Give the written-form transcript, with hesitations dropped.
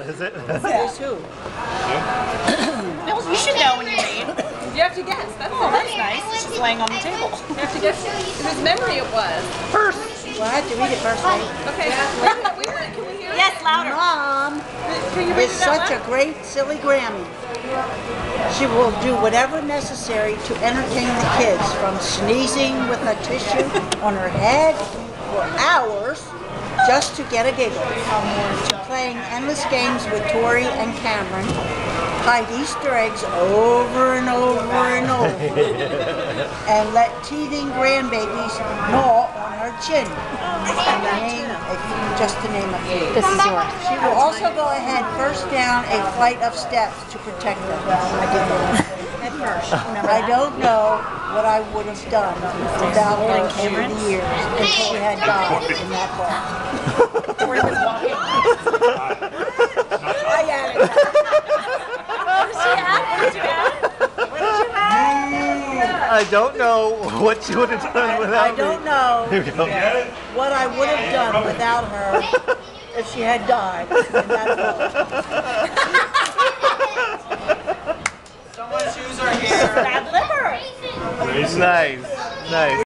Is it? Is who? You should know when you read. You have to guess. That's That's nice. It's just laying on the table. You have to guess whose memory it was. Well, I have to read it first, right? Okay. Wait a minute. Can we hear it? Yes, louder. Mom Can you read is it out such a loud? great silly Grammy. She will do whatever necessary to entertain the kids, from sneezing with a tissue on her head for hours just to get a giggle, to playing endless games with Tori and Cameron, hide Easter eggs over and over and over, and let teething grandbabies gnaw on her chin. Just to name a few. This is yours. She will also go ahead first down a flight of steps to protect them. I don't know what I would have done without her over the years if she had died in that boat. Tori was walking. I got it. What did you add? I don't know what you would have done without I don't know me. Here we go. what I would have done without her if she had died in that boat. Bad liver. Nice. Nice.